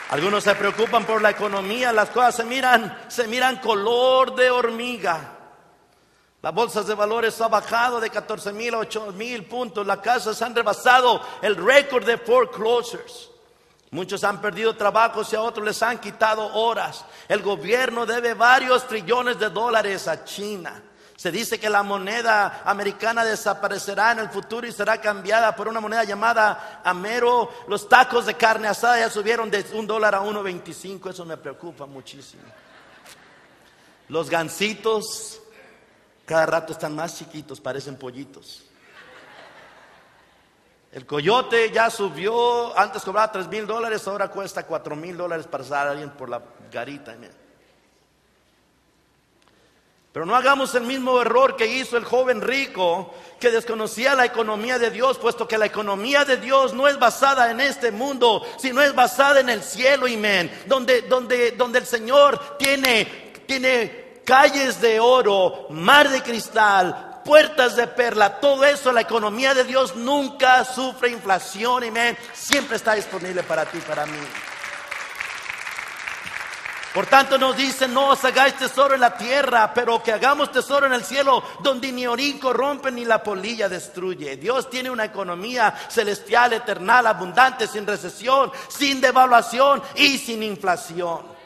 Algunos se preocupan por la economía, las cosas se miran color de hormiga. Las bolsas de valores han bajado de 14,000 a 8,000 puntos. Las casas han rebasado el récord de foreclosures. Muchos han perdido trabajos y a otros les han quitado horas. El gobierno debe varios trillones de dólares a China. Se dice que la moneda americana desaparecerá en el futuro y será cambiada por una moneda llamada Amero. Los tacos de carne asada ya subieron de $1 a 1.25. Eso me preocupa muchísimo. Los gansitos cada rato están más chiquitos, parecen pollitos. El coyote ya subió, antes cobraba $3,000, ahora cuesta $4,000 para pasar a alguien por la garita. Pero no hagamos el mismo error que hizo el joven rico, que desconocía la economía de Dios, puesto que la economía de Dios no es basada en este mundo, sino es basada en el cielo, amén, donde el Señor tiene calles de oro, mar de cristal, puertas de perla, todo eso. La economía de Dios nunca sufre inflación, amén, siempre está disponible para ti, para mí. Por tanto nos dice: no os hagáis tesoro en la tierra, pero que hagamos tesoro en el cielo, donde ni orín corrompe ni la polilla destruye. Dios tiene una economía celestial, eternal, abundante, sin recesión, sin devaluación y sin inflación.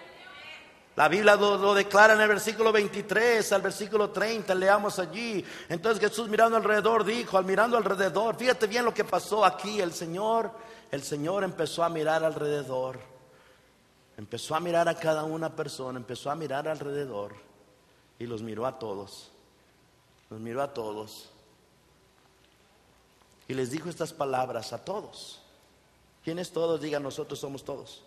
La Biblia lo declara en el versículo 23 al versículo 30, leamos allí. Entonces Jesús, mirando alrededor, dijo, mirando alrededor, fíjate bien lo que pasó aquí. El Señor empezó a mirar alrededor. Empezó a mirar a cada una persona, empezó a mirar alrededor y los miró a todos. Los miró a todos. Y les dijo estas palabras a todos. ¿Quiénes todos? Digan: nosotros somos todos.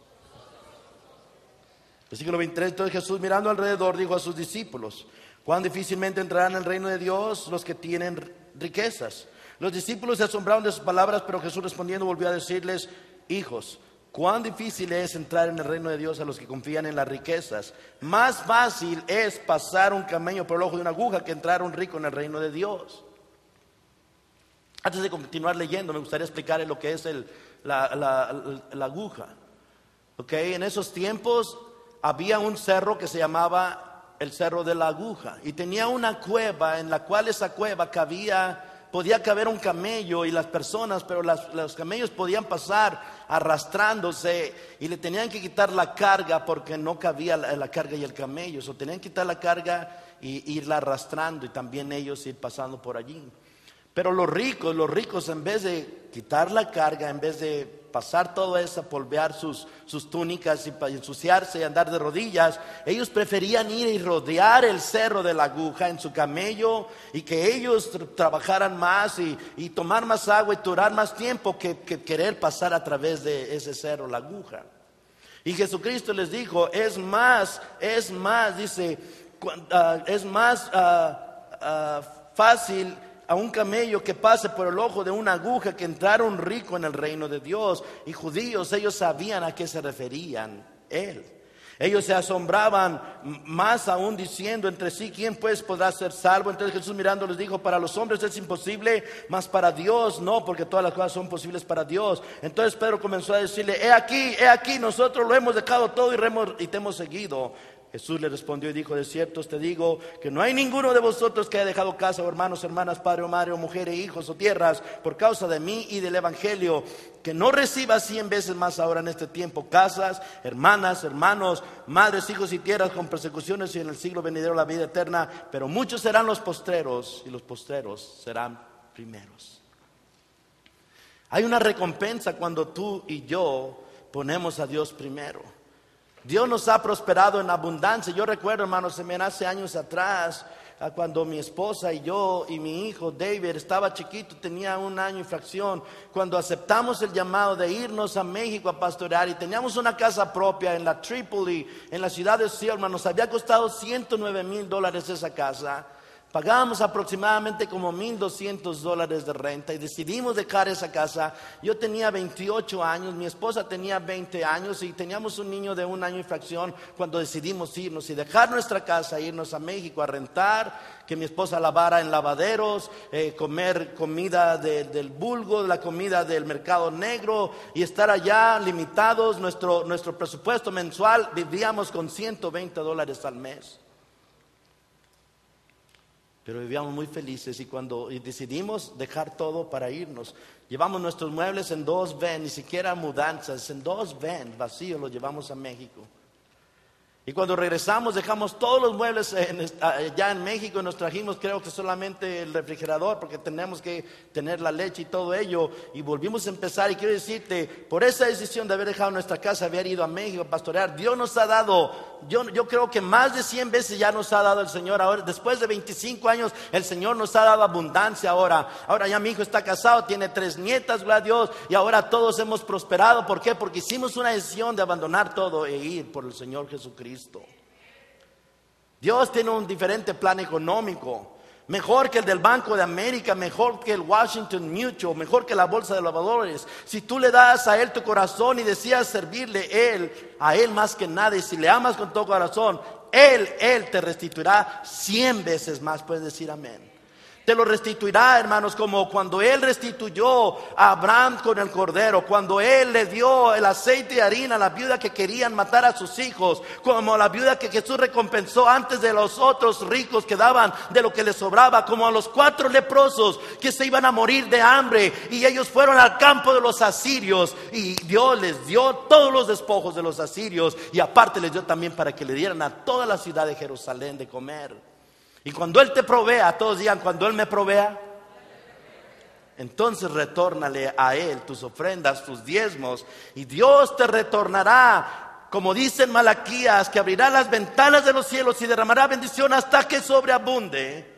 Versículo 23, entonces Jesús, mirando alrededor, dijo a sus discípulos: cuán difícilmente entrarán en el reino de Dios los que tienen riquezas. Los discípulos se asombraron de sus palabras, pero Jesús respondiendo volvió a decirles: hijos, cuán difícil es entrar en el reino de Dios a los que confían en las riquezas. Más fácil es pasar un camello por el ojo de una aguja que entrar un rico en el reino de Dios. Antes de continuar leyendo, me gustaría explicarles lo que es la aguja. En esos tiempos había un cerro que se llamaba el Cerro de la Aguja, y tenía una cueva en la cual esa cueva podía caber un camello y las personas, pero los camellos podían pasar arrastrándose y le tenían que quitar la carga porque no cabía la carga y el camello. O tenían que quitar la carga y irla arrastrando, y también ellos ir pasando por allí. Pero los ricos, en vez de quitar la carga, en vez de pasar todo eso, polvear sus túnicas y para ensuciarse y andar de rodillas, ellos preferían ir y rodear el Cerro de la Aguja en su camello, y que ellos trabajaran más y tomar más agua y durar más tiempo que querer pasar a través de ese Cerro, la Aguja. Y Jesucristo les dijo: es más fácil a un camello que pase por el ojo de una aguja que entrar un rico en el reino de Dios. Y judíos, ellos sabían a qué se referían él. Ellos se asombraban más aún, diciendo entre sí: ¿quién pues podrá ser salvo? Entonces Jesús, mirando, les dijo: para los hombres es imposible, mas para Dios no, porque todas las cosas son posibles para Dios. Entonces Pedro comenzó a decirle: he aquí, nosotros lo hemos dejado todo y te hemos seguido. Jesús le respondió y dijo: de cierto os te digo que no hay ninguno de vosotros que haya dejado casa o hermanos, hermanas, padre o madre o mujer e hijos o tierras por causa de mí y del evangelio, que no reciba 100 veces más ahora en este tiempo casas, hermanas, hermanos, madres, hijos y tierras con persecuciones, y en el siglo venidero la vida eterna. Pero muchos serán los postreros y los postreros serán primeros. Hay una recompensa cuando tú y yo ponemos a Dios primero. Dios nos ha prosperado en abundancia. Yo recuerdo, hermanos, hace años atrás, cuando mi esposa y yo y mi hijo David estaba chiquito, tenía 1 año y fracción, cuando aceptamos el llamado de irnos a México a pastorear, y teníamos una casa propia en la Trípoli, en la ciudad de Selma. Nos había costado $109,000 esa casa. Pagábamos aproximadamente como $1,200 de renta y decidimos dejar esa casa. Yo tenía 28 años, mi esposa tenía 20 años y teníamos un niño de 1 año y fracción cuando decidimos irnos y dejar nuestra casa, irnos a México a rentar, que mi esposa lavara en lavaderos, comer comida del vulgo, la comida del mercado negro y estar allá limitados. Nuestro presupuesto mensual, vivíamos con $120 al mes. Pero vivíamos muy felices y cuando decidimos dejar todo para irnos, llevamos nuestros muebles en 2 vans, ni siquiera mudanzas, en 2 vans vacíos los llevamos a México. Y cuando regresamos dejamos todos los muebles ya en México y nos trajimos creo que solamente el refrigerador porque tenemos que tener la leche y todo ello. Y volvimos a empezar y quiero decirte, por esa decisión de haber dejado nuestra casa, haber ido a México a pastorear, Dios nos ha dado, yo creo que más de 100 veces ya nos ha dado el Señor. Ahora, después de 25 años, el Señor nos ha dado abundancia ahora. Ahora ya mi hijo está casado, tiene 3 nietas, gloria a Dios. Y ahora todos hemos prosperado. ¿Por qué? Porque hicimos una decisión de abandonar todo e ir por el Señor Jesucristo. Dios tiene un diferente plan económico, mejor que el del Banco de América, mejor que el Washington Mutual, mejor que la bolsa de valores. Si tú le das a Él tu corazón y deseas servirle a Él más que nada, y si le amas con todo corazón, Él te restituirá 100 veces más. Puedes decir amén. Te lo restituirá, hermanos, como cuando Él restituyó a Abraham con el cordero, cuando Él le dio el aceite y harina a la viuda que querían matar a sus hijos, como la viuda que Jesús recompensó antes de los otros ricos que daban de lo que les sobraba, como a los 4 leprosos que se iban a morir de hambre y ellos fueron al campo de los asirios y Dios les dio todos los despojos de los asirios y aparte les dio también para que le dieran a toda la ciudad de Jerusalén de comer. Y cuando Él te provea, todos digan, cuando Él me provea, entonces retórnale a Él tus ofrendas, tus diezmos, y Dios te retornará, como dice en Malaquías, que abrirá las ventanas de los cielos y derramará bendición hasta que sobreabunde,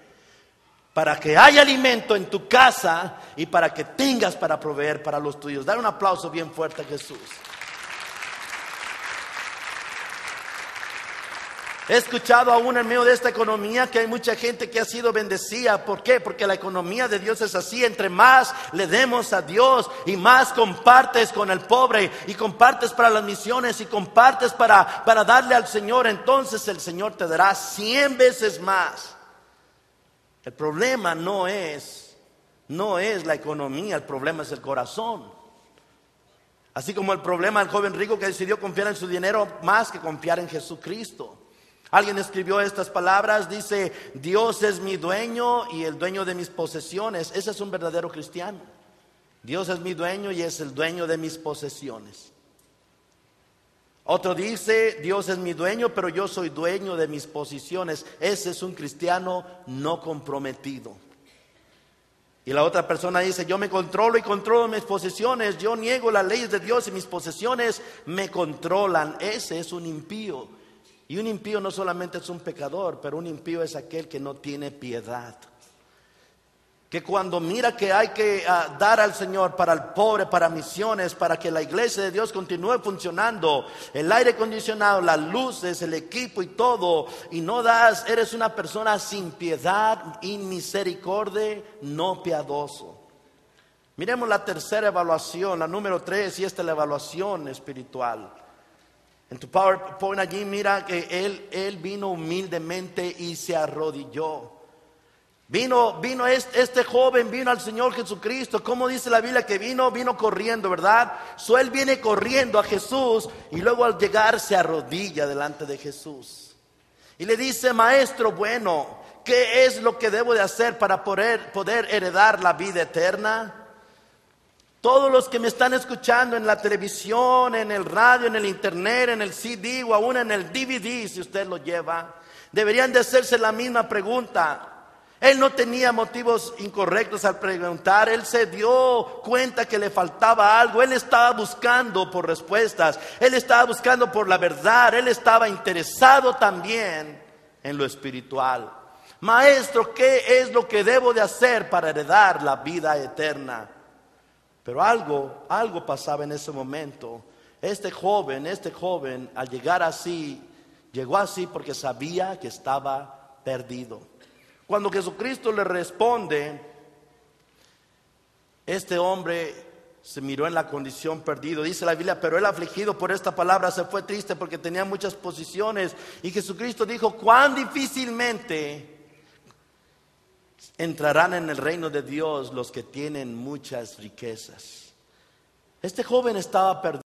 para que haya alimento en tu casa y para que tengas para proveer para los tuyos. Dar un aplauso bien fuerte a Jesús. He escuchado aún en medio de esta economía que hay mucha gente que ha sido bendecida. ¿Por qué? Porque la economía de Dios es así. Entre más le demos a Dios y más compartes con el pobre y compartes para las misiones y compartes para darle al Señor, entonces el Señor te dará 100 veces más. El problema no es la economía, el problema es el corazón. Así como el problema del joven rico que decidió confiar en su dinero más que confiar en Jesucristo. Alguien escribió estas palabras, dice, Dios es mi dueño y el dueño de mis posesiones. Ese es un verdadero cristiano. Dios es mi dueño y es el dueño de mis posesiones. Otro dice, Dios es mi dueño, pero yo soy dueño de mis posesiones. Ese es un cristiano no comprometido. Y la otra persona dice, yo me controlo y controlo mis posesiones. Yo niego las leyes de Dios y mis posesiones me controlan. Ese es un impío. Y un impío no solamente es un pecador, pero un impío es aquel que no tiene piedad. Que cuando mira que hay que dar al Señor para el pobre, para misiones, para que la iglesia de Dios continúe funcionando, el aire acondicionado, las luces, el equipo y todo, y no das, eres una persona sin piedad y misericordia, no piadoso. Miremos la tercera evaluación, la número 3, y esta es la evaluación espiritual. En tu PowerPoint allí mira que él vino humildemente y se arrodilló. Este joven vino al Señor Jesucristo. ¿Cómo dice la Biblia que vino? Vino corriendo, ¿verdad? Él viene corriendo a Jesús y luego al llegar se arrodilla delante de Jesús. Y le dice, maestro bueno, ¿qué es lo que debo de hacer para poder heredar la vida eterna? Todos los que me están escuchando en la televisión, en el radio, en el internet, en el CD o aún en el DVD, si usted lo lleva, deberían de hacerse la misma pregunta. Él no tenía motivos incorrectos al preguntar. Él se dio cuenta que le faltaba algo. Él estaba buscando por respuestas. Él estaba buscando por la verdad. Él estaba interesado también en lo espiritual. Maestro, ¿qué es lo que debo de hacer para heredar la vida eterna? Pero algo pasaba en ese momento. Este joven al llegar así, llegó así porque sabía que estaba perdido. Cuando Jesucristo le responde, este hombre se miró en la condición perdido. Dice la Biblia, pero él afligido por esta palabra se fue triste porque tenía muchas posiciones. Y Jesucristo dijo, cuán difícilmente entrarán en el reino de Dios los que tienen muchas riquezas. Este joven estaba perdido.